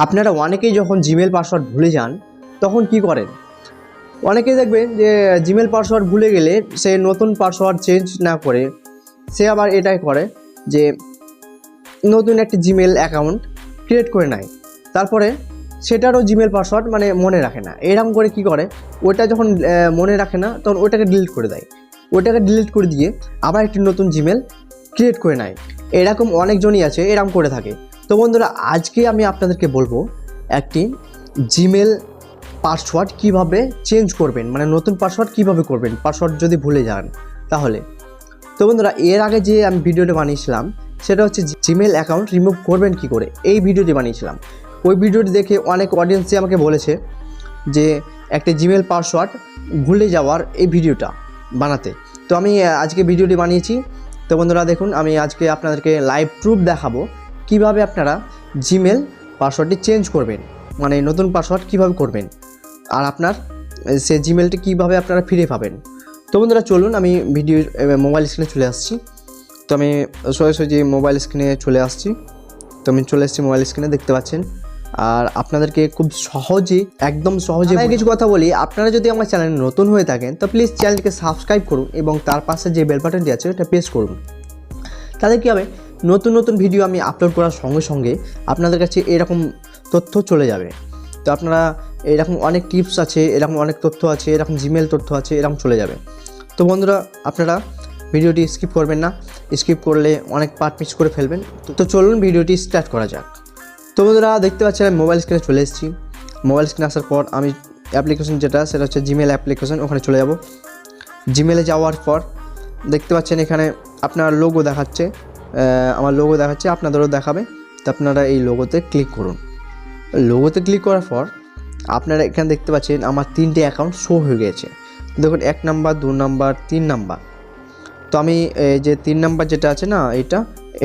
আপনারা অনেকেই যখন জিমেল পাসওয়ার্ড ভুলে যান তখন কি করেন? অনেকেই দেখবেন যে জিমেল পাসওয়ার্ড ভুলে গেলে সে নতুন পাসওয়ার্ড চেঞ্জ না করে সে আবার এটাই করে যে নতুন একটি জিমেল অ্যাকাউন্ট ক্রিয়েট করে নেয়, তারপরে সেটারও জিমেল পাসওয়ার্ড মনে রাখে না। এরকম করে কি করে, ওটা যখন মনে রাখে না তখন ওটাকে ডিলিট করে দেয়, ওটাকে ডিলিট করে দিয়ে আবার একটি নতুন জিমেল ক্রিয়েট করে নেয়। এরকম অনেকজনই আছে এরকম করে থাকে। তো বন্ধুরা, আজকে আমি আপনাদেরকে বলবো একটি জিমেল পাসওয়ার্ড কিভাবে চেঞ্জ করবেন, নতুন পাসওয়ার্ড কিভাবে করবেন পাসওয়ার্ড যদি ভুলে যান তাহলে। তো বন্ধুরা, এর আগে যে আমি ভিডিওটি বানিয়েছিলাম সেটা হচ্ছে জিমেল অ্যাকাউন্ট রিমুভ করবেন কি করে, এই ভিডিওটি বানিয়েছিলাম। ওই ভিডিওটি দেখে অনেক অডিয়েন্সই আমাকে বলেছে যে একটা জিমেল পাসওয়ার্ড ভুলে যাওয়ার এই ভিডিওটা বানাতে। তো আমি আজকে ভিডিওটি বানিয়েছি। তো বন্ধুরা দেখুন, আমি আজকে আপনাদেরকে লাইভ প্রুফ দেখাবো কিভাবে আপনারা জিমেল পাসওয়ার্ডটি চেঞ্জ করবেন, নতুন পাসওয়ার্ড কিভাবে করবেন, আর আপনার সে জিমেলটি কিভাবে আপনারা ফিরে পাবেন। তো বন্ধুরা চলুন, আমি ভিডিও মোবাইল স্ক্রিনে চলে আসছি। তো আমি সোজাসুজি মোবাইল স্ক্রিনে চলে আসছি। তো আমি চলে এসেছি মোবাইল স্ক্রিনে, দেখতে পাচ্ছেন। আর আপনাদেরকে খুব সহজে, একদম সহজে কিছু কথা বলি। আপনারা যদি আমার চ্যানেলে নতুন হয়ে থাকেন তো প্লিজ চ্যানেলটিকে সাবস্ক্রাইব করুন এবং তার পাশে যে বেল বাটনটি আছে এটা প্রেস করুন। তাহলে কী হবে, নতুন নতুন ভিডিও আমি আপলোড করার সঙ্গে সঙ্গে আপনাদের কাছে এরকম তথ্য চলে যাবে। তো আপনারা এরকম অনেক টিপস আছে, এরকম অনেক তথ্য আছে, এরকম জিমেল তথ্য আছে, এরকম চলে যাবে। তো বন্ধুরা, আপনারা ভিডিওটি স্কিপ করবেন না, স্কিপ করলে অনেক পার্ট মিস করে ফেলবেন। তো চলুন ভিডিওটি স্টার্ট করা যাক। তো বন্ধুরা দেখতে পাচ্ছেন আমি মোবাইল স্ক্রিনে চলে এসেছি। মোবাইল স্ক্রিনে আসার পর আমি অ্যাপ্লিকেশন যেটা সেটা হচ্ছে জিমেল অ্যাপ্লিকেশন, ওখানে চলে যাব। জিমেলে যাওয়ার পর দেখতে পাচ্ছেন এখানে আপনার লোগো দেখাচ্ছে, আমার লোগো দেখাচ্ছে, আপনাদেরও দেখাবে। তো আপনারা এই লোগোতে ক্লিক করুন। লোগোতে ক্লিক করার পর আপনারা এখানে দেখতে পাচ্ছেন আমার 3টে অ্যাকাউন্ট শো হয়ে গেছে। দেখুন 1 নাম্বার, 2 নাম্বার, 3 নাম্বার। তো আমি যে 3 নাম্বার যেটা আছে না,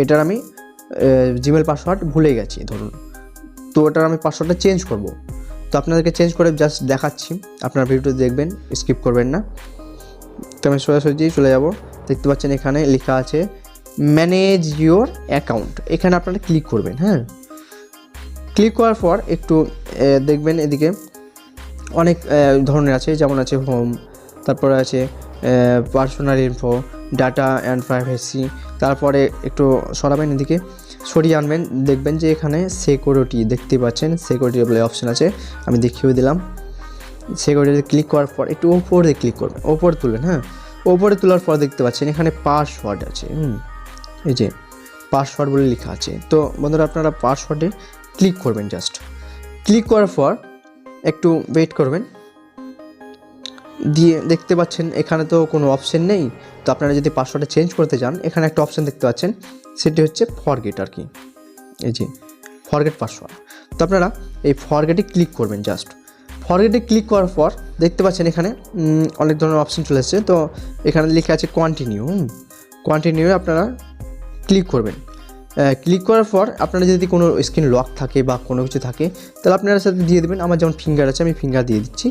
এটার আমি জিমেল পাসওয়ার্ড ভুলে গেছি ধরুন। তো ওটার আমি পাসওয়ার্ডটা চেঞ্জ করব। তো আপনাদেরকে চেঞ্জ করে জাস্ট দেখাচ্ছি, আপনারা ভিডিওটি দেখবেন, স্কিপ করবেন না। তো আমি সোজাসুজি চলে যাব। দেখতে পাচ্ছেন এখানে লেখা আছে ম্যানেজ ইউর অ্যাকাউন্ট, এখানে আপনারা ক্লিক করবেন। হ্যাঁ, ক্লিক করার পর একটু দেখবেন এদিকে অনেক ধরনের আছে, যেমন আছে হোম, তারপরে আছে personal info, data and privacy. তারপরে একটু সরাবেন, এদিকে সরিয়ে আনবেন, দেখবেন যে এখানে সিকিউরিটি দেখতে পাচ্ছেন, সিকিউরিটি বলে অপশান আছে, আমি দেখিয়ে দিলাম। সিকিউরিটিতে ক্লিক করার পর একটু ওপরে ক্লিক করবেন, ওপরে তুলবেন। হ্যাঁ, ওপরে তোলার পর দেখতে পাচ্ছেন এখানে পাসওয়ার্ড আছে, এই যে পাসওয়ার্ড বলে লেখা আছে। তো বন্ধুরা, আপনারা পাসওয়ার্ডে ক্লিক করবেন। জাস্ট ক্লিক করার পর একটু ওয়েট করবেন, দিয়ে দেখতে পাচ্ছেন এখানে তো কোনো অপশান নেই। তো আপনারা যদি পাসওয়ার্ডটা চেঞ্জ করতে চান, এখানে একটা অপশান দেখতে পাচ্ছেন, সেটি হচ্ছে ফরগেট আর কি, এই যে ফরগেট পাসওয়ার্ড। তো আপনারা এই ফরগেটে ক্লিক করবেন। জাস্ট ফরগেটে ক্লিক করার পর দেখতে পাচ্ছেন এখানে অনেক ধরনের অপশান চলে এসেছে। তো এখানে লেখা আছে কন্টিনিউ আপনারা ক্লিক করবেন। ক্লিক করার পর আপনারা যদি কোনো স্ক্রিন লক থাকে বা কোনো কিছু থাকে তাহলে আপনারা সাথে দিয়ে দেবেন। আমার যেমন ফিঙ্গার আছে, আমি ফিঙ্গার দিয়ে দিচ্ছি।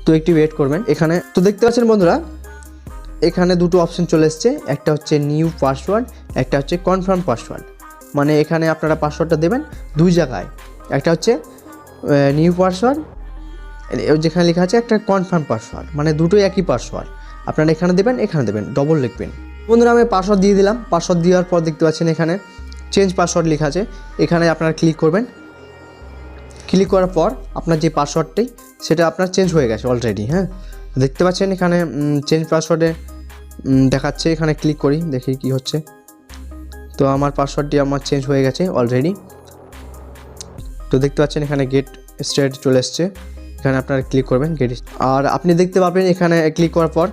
তো একটু ওয়েট করবেন এখানে। তো দেখতে পাচ্ছেন বন্ধুরা, এখানে দুটো অপশান চলে এসছে, একটা হচ্ছে নিউ পাসওয়ার্ড, একটা হচ্ছে কনফার্ম পাসওয়ার্ড। এখানে আপনারা পাসওয়ার্ডটা দেবেন দুই জায়গায়, একটা হচ্ছে নিউ পাসওয়ার্ড, যেখানে লেখা আছে একটা কনফার্ম পাসওয়ার্ড, দুটোই একই পাসওয়ার্ড। আপনারা এখানে দেবেন, এখানে দেবেন, ডবল লিখবেন। বন্ধুরা, আমি পাসওয়ার্ড দিয়ে দিলাম। পাসওয়ার্ড দেওয়ার পর দেখতে পাচ্ছেন এখানে চেঞ্জ পাসওয়ার্ড লেখা আছে, এখানে আপনারা ক্লিক করবেন। ক্লিক করার পর আপনার যে পাসওয়ার্ডটাই সেটা আপনার চেঞ্জ হয়ে গেছে অলরেডি। হ্যাঁ, দেখতে পাচ্ছেন এখানে চেঞ্জ পাসওয়ার্ডে দেখাচ্ছে, এখানে ক্লিক করি, দেখি কি হচ্ছে। তো আমার পাসওয়ার্ডটি আমার চেঞ্জ হয়ে গেছে অলরেডি। তো দেখতে পাচ্ছেন এখানে গেট স্টার্ট চলে এসছে, এখানে আপনারা ক্লিক করবেন গেট। আর আপনি দেখতে পাবেন এখানে ক্লিক করার পর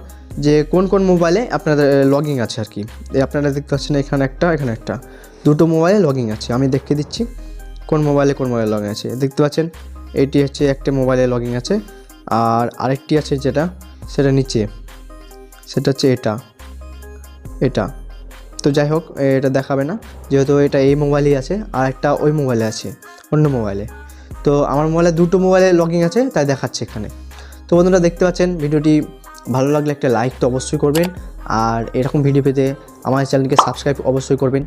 যে কোন কোন মোবাইলে আপনাদের লগইন আছে আর কি। আপনারা দেখতে পাচ্ছেন এখানে একটা, দুটো মোবাইলে লগইন আছে। আমি দেখিয়ে দিচ্ছি কোন মোবাইলে লগইন আছে। দেখতে পাচ্ছেন এটি হচ্ছে একটা মোবাইলে লগইন আছে, আর আরেকটি আছে সেটা নিচে, সেটা হচ্ছে এটা। তো যাই হোক, এটা দেখাবে না যেহেতু এটা এই মোবাইলেই আছে, আর একটা ওই মোবাইলে আছে, অন্য মোবাইলে। তো আমার মোবাইলে দুটো মোবাইলে লগইন আছে তাই দেখাচ্ছে এখানে। তো বন্ধুরা দেখতে পাচ্ছেন, ভিডিওটি ভালো লাগলে একটা লাইক তো অবশ্যই করবেন, আর এরকম ভিডিও পেতে আমার চ্যানেলকে সাবস্ক্রাইব অবশ্যই করবেন।